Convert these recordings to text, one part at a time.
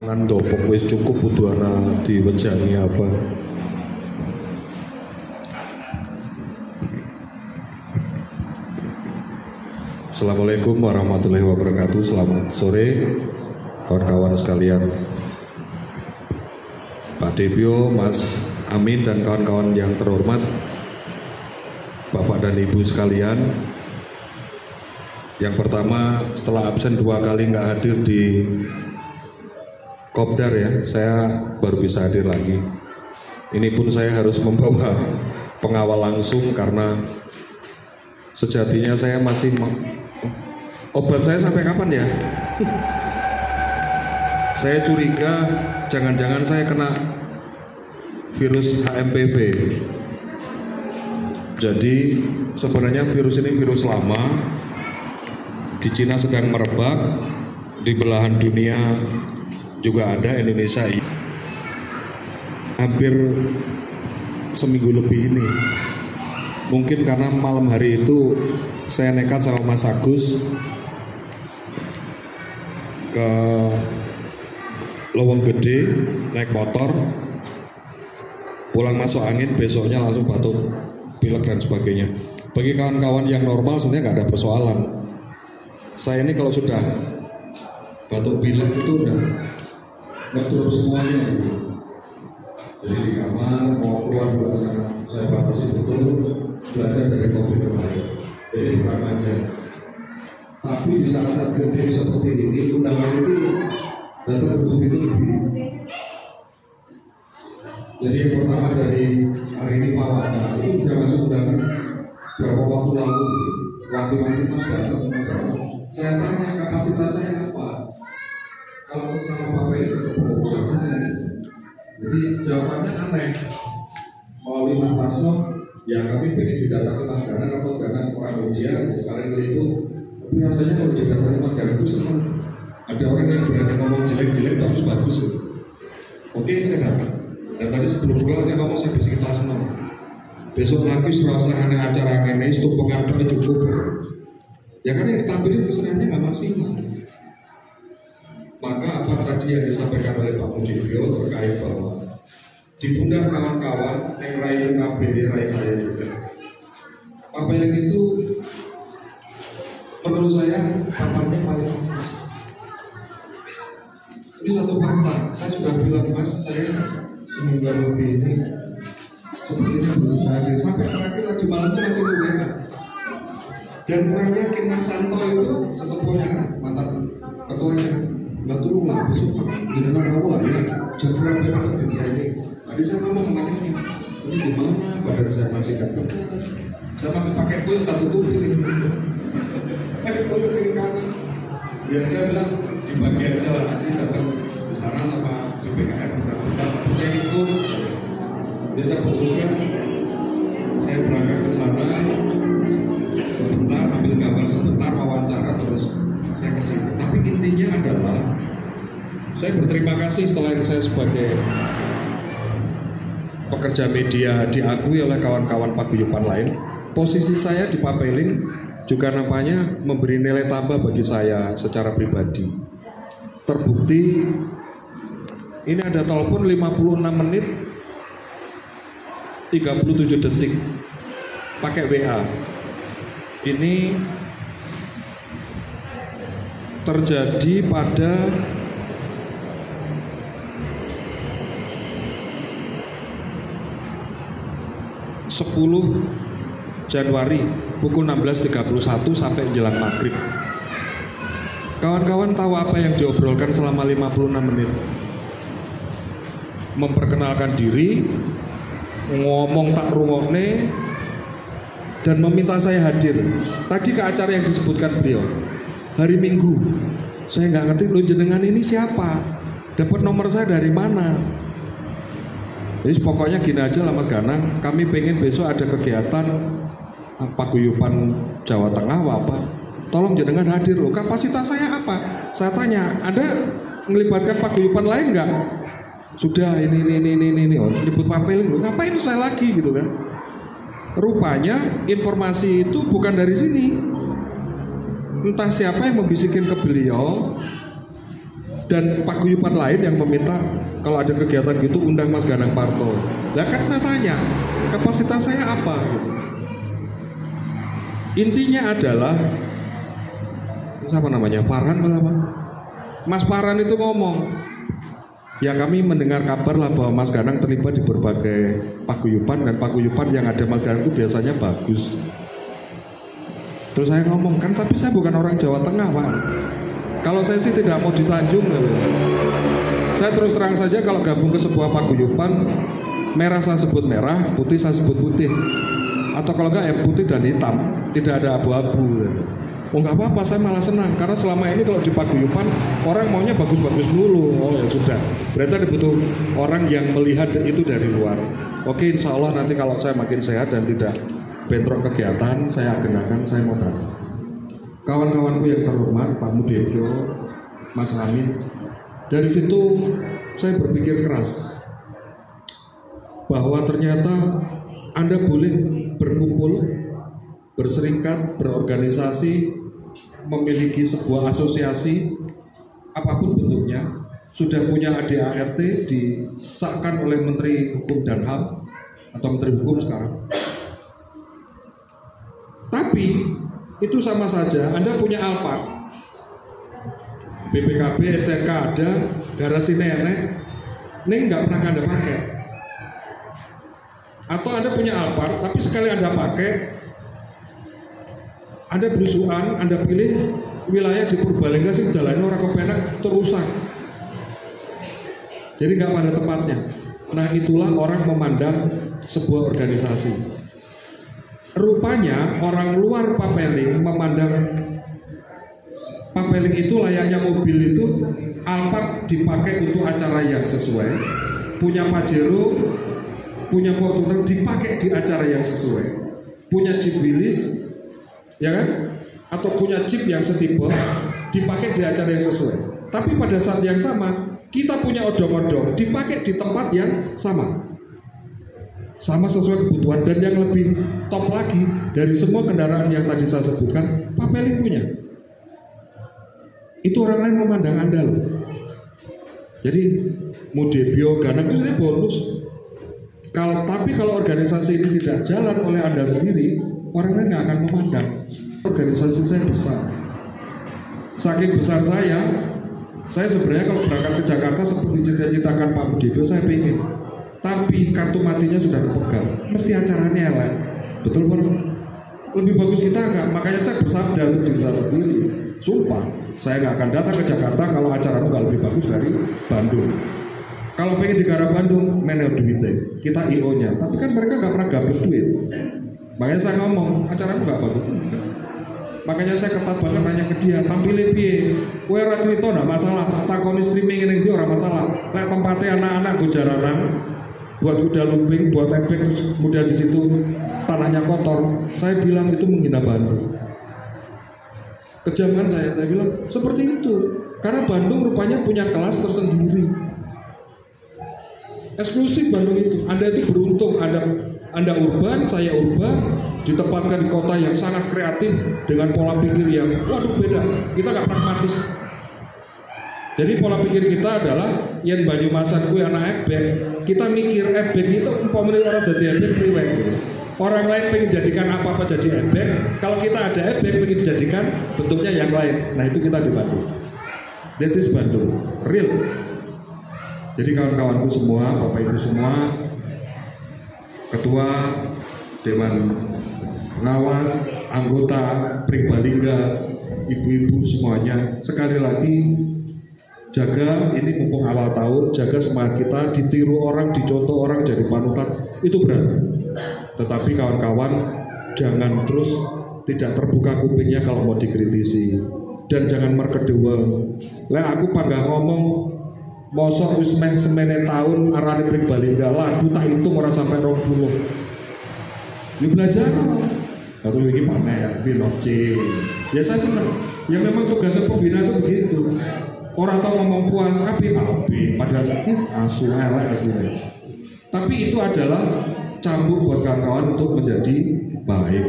Kan dopok wis cukup butuh anak diwejani apa. Assalamualaikum warahmatullahi wabarakatuh. Selamat sore kawan-kawan sekalian, Pak Debyo, Mas Amin dan kawan-kawan yang terhormat, Bapak dan Ibu sekalian. Yang pertama, setelah absen 2 kali nggak hadir di Kopdar ya, saya baru bisa hadir lagi. Ini pun saya harus membawa pengawal langsung karena sejatinya saya masih obat saya sampai kapan ya? Saya curiga jangan-jangan saya kena virus HMPV. Jadi sebenarnya virus ini virus lama, di Cina sedang merebak, di belahan dunia juga ada, Indonesia hampir seminggu lebih ini. Mungkin karena malam hari itu saya nekat sama Mas Agus ke Lowong Gede naik motor, pulang masuk angin, besoknya langsung batuk, pilek dan sebagainya. Bagi kawan-kawan yang normal sebenarnya nggak ada persoalan. Saya ini kalau sudah batuk pilek itu udah ngatur semuanya gitu. Jadi di kamar mau keluar juga saya batasi betul, belajar dari COVID kemarin. Jadi bukan aja. Tapi di saat-saat genting seperti ini, undangan itu datang betul-betul lebih. Jadi yang pertama dari hari ini Fawada itu sudah masuk undangan berapa waktu lalu. Waktu-waktu Mas datang, saya tanya kapasitasnya apa? Kalau sama Pak Beli sudah pengurusan saya. Jadi jawabannya aneh. Melalui Mas Tasno, ya kami ingin didatangi Mas Gana, karena Mas Gana orang ujian, sekalian itu. Tapi rasanya kalau didatangi Mas Gana itu senang. Ada orang yang berani ngomong jelek-jelek, bagus-bagus. Oke, saya datang. Dan tadi sebelum pulang saya ngomong saya bisik Tasno. Besok lagi serasa aneh acara ini, itu pengadaan cukup. Ya kan yang ditampilin keseniannya nggak maksimal. Maka apa tadi yang disampaikan oleh Pak Mujibio terkait bahwa di pundak kawan-kawan yang raih KBD, raih saya juga. Pak Peling itu menurut saya paparnya paling pantas. Ini satu fakta, saya sudah bilang Mas, saya seminggu lebih ini sepertinya belum saja. Sampai terakhir tadi malam itu masih WA. Dan kurang yakin Mas Santo itu sesepuhnya kan, mantan ketuanya kan. Nggak turun lah, besok dengan rawol lah ya. Jam berapa ya cerita ini? Tadi saya ngomong nanya ini gimana? Badan saya masih nggak benar. Saya masih pakai kuil satu tubil ini. Kuil kiri kanan. Ya saya bilang dibagi aja lah, nanti datang di sana sama DPKR mudah-mudahan saya ikut. Jadi saya putuskan saya berangkat ke sana sebentar, ambil gambar sebentar, wawancara terus saya kesini. Tapi intinya adalah saya berterima kasih selain saya sebagai pekerja media diakui oleh kawan-kawan paguyuban lain, posisi saya di Papeling juga nampaknya memberi nilai tambah bagi saya secara pribadi. Terbukti ini ada telepon 56 menit 37 detik pakai WA. Ini terjadi pada Januari pukul 16.31 sampai menjelang maghrib. Kawan-kawan tahu apa yang diobrolkan selama 56 menit? Memperkenalkan diri, ngomong tak rungokne, dan meminta saya hadir. Tadi ke acara yang disebutkan beliau hari Minggu. Saya nggak ngerti lu jenengan ini siapa, dapat nomor saya dari mana. Jadi pokoknya gini aja lah Mas Ganang, kami pengen besok ada kegiatan paguyuban Jawa Tengah apa, tolong jenengan hadir loh. Kapasitas saya apa? Saya tanya, Anda melibatkan paguyuban lain nggak? Sudah ini oh, nyebut Papeling loh, ngapain saya lagi gitu kan? Rupanya informasi itu bukan dari sini. Entah siapa yang membisikin ke beliau Dan paguyuban lain yang meminta kalau ada kegiatan gitu undang Mas Ganang Parto. Lah kan saya tanya, kapasitas saya apa? Intinya adalah siapa namanya? Farhan apa? Mas Farhan itu ngomong, ya kami mendengar kabar lah bahwa Mas Ganang terlibat di berbagai paguyuban, dan paguyuban yang ada Mas Ganang itu biasanya bagus. Terus saya ngomong, kan tapi saya bukan orang Jawa Tengah, Pak. Kalau saya sih tidak mau disanjung. Saya terus terang saja kalau gabung ke sebuah paguyuban, merah saya sebut merah, putih saya sebut putih. Atau kalau enggak ya putih dan hitam, tidak ada abu-abu. Oh nggak apa-apa, saya malah senang. Karena selama ini kalau di paguyuban, orang maunya bagus-bagus dulu. Oh ya sudah, berarti ada butuh orang yang melihat itu dari luar. Oke, insya Allah nanti kalau saya makin sehat dan tidak bentrok kegiatan, saya agendakan saya mau datang. Kawan-kawanku yang terhormat, Pak Mudebyo, Mas Amin, dari situ saya berpikir keras bahwa ternyata Anda boleh berkumpul, berserikat, berorganisasi, memiliki sebuah asosiasi, apapun bentuknya, sudah punya ADART disahkan oleh Menteri Hukum dan HAM atau Menteri Hukum sekarang. Tapi itu sama saja, Anda punya Alphard, BPKB, STNK ada, garasi nenek, ini nggak pernah Anda pakai. Atau Anda punya Alphard, tapi sekali Anda pakai, Anda berusuhan, Anda pilih wilayah di Purbalingga sih jalannya orang kepenak terusak. Jadi nggak pada tempatnya. Nah itulah orang memandang sebuah organisasi. Rupanya orang luar Papeling memandang Papeling itu layaknya mobil itu Alphard dipakai untuk acara yang sesuai, punya Pajero, punya Fortuner dipakai di acara yang sesuai, punya Jeep Willys, ya kan? Atau punya Jeep yang setipe dipakai di acara yang sesuai. Tapi pada saat yang sama kita punya odong-odong dipakai di tempat yang sama sesuai kebutuhan. Dan yang lebih top lagi, dari semua kendaraan yang tadi saya sebutkan, Papeling punya. Itu orang lain memandang Anda loh. Jadi Mudebyo, Ganang itu sebenarnya bonus. Tapi kalau organisasi ini tidak jalan oleh Anda sendiri, orang lain nggak akan memandang. Organisasi saya besar. Saking besar saya sebenarnya kalau berangkat ke Jakarta seperti cita-citakan Pak Mudebyo, saya pengen. Tapi kartu matinya sudah kepegang, mesti acaranya elek. Betul bro? Lebih bagus kita enggak? Makanya saya bersabda untuk diri saya sendiri, sumpah, saya nggak akan datang ke Jakarta kalau acara nggak lebih bagus dari Bandung. Kalau pengen digarap Bandung, menel duitnya, kita IO-nya. Tapi kan mereka nggak pernah gabung duit. Makanya saya ngomong, acaramu nggak bagus. Makanya saya ketat banget nanya ke dia, tampilnya piye? Kowe ora crito ndak masalah, tak takoni streaming ning ndi ora masalah. Lek tempatnya anak-anak go jaranan, buat kuda lumping, buat ebek, kemudian di situ tanahnya kotor, saya bilang itu menghina Bandung. Kejam kan saya bilang seperti itu, karena Bandung rupanya punya kelas tersendiri, eksklusif Bandung itu. Anda itu beruntung, Anda urban, saya urban, ditempatkan di kota yang sangat kreatif dengan pola pikir yang waduh beda, kita nggak pragmatis. Jadi pola pikir kita adalah yang Banyumasan gue anak ebek, kita mikir ebek itu pemerintah orang jadi ebek priwet. Orang lain pengen jadikan apa-apa jadi ebek, kalau kita ada ebek pengen dijadikan bentuknya yang lain. Nah itu kita di Bandung. That is Bandung, real. Jadi kawan-kawanku semua, Bapak Ibu semua, Ketua Dewan Pengawas, anggota Purbalingga, ibu-ibu semuanya, sekali lagi jaga, ini mumpung awal tahun, jaga semangat kita, ditiru orang, dicontoh orang, jadi panutan, itu berat. Tetapi kawan-kawan jangan terus tidak terbuka kupingnya kalau mau dikritisi, dan jangan merkedua. Lah aku panggah ngomong mosok wis meh semene tahun arane Purbalingga lagu tak hitung ora sampai 20. Ini belajar. Atau lagi pamer, binokce. Ya saya senang. Ya memang tugasnya pembina itu begitu. Orang tahu ngomong puas, api, padahal asu elek aslinya. Tapi itu adalah cambuk buat kawan-kawan untuk menjadi baik.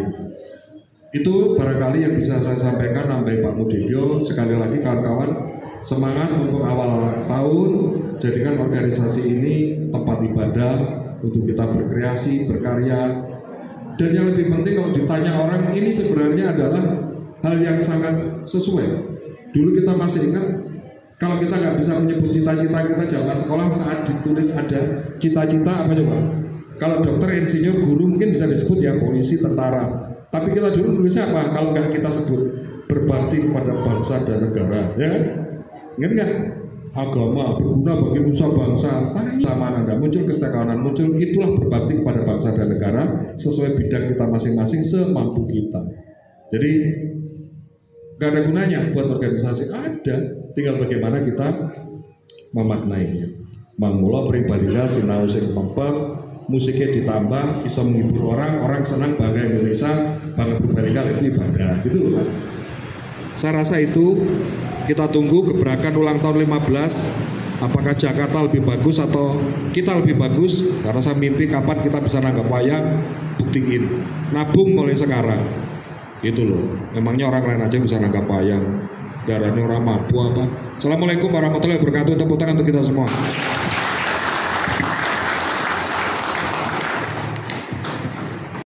Itu barangkali yang bisa saya sampaikan sampai Pak Mudebyo. Sekali lagi kawan-kawan, Semangat untuk awal tahun, jadikan organisasi ini tempat ibadah untuk kita berkreasi, berkarya. Dan yang lebih penting kalau ditanya orang, ini sebenarnya adalah hal yang sangat sesuai. Dulu kita masih ingat, kalau kita nggak bisa menyebut cita-cita kita zaman sekolah saat ditulis ada cita-cita apa coba? Kalau dokter, insinyur, guru mungkin bisa disebut ya polisi, tentara. Tapi kita dulu nulisnya apa? Kalau nggak kita sebut berbakti kepada bangsa dan negara, ya kan? Ingat nggak? Agama berguna bagi nusa bangsa, kesamaan Anda muncul, kesetakawanan muncul, itulah berbakti kepada bangsa dan negara sesuai bidang kita masing-masing semampu kita. Jadi nggak ada gunanya buat organisasi, ada, tinggal bagaimana kita memaknainya. Mangmula pribadilah sinau sing mempeng, musiknya ditambah, bisa menghibur orang, orang senang, bangga Indonesia, bangga pribadilah itu ibadah, gitu loh Mas. Saya rasa itu. Kita tunggu gebrakan ulang tahun 15. Apakah Jakarta lebih bagus atau kita lebih bagus? Karena saya mimpi kapan kita bisa nanggap wayang, buktiin. Nabung mulai sekarang. Itu loh. Memangnya orang lain aja bisa nanggap wayang. Darahnya orang mampu apa? Assalamualaikum warahmatullahi wabarakatuh. Tepuk tangan untuk kita semua.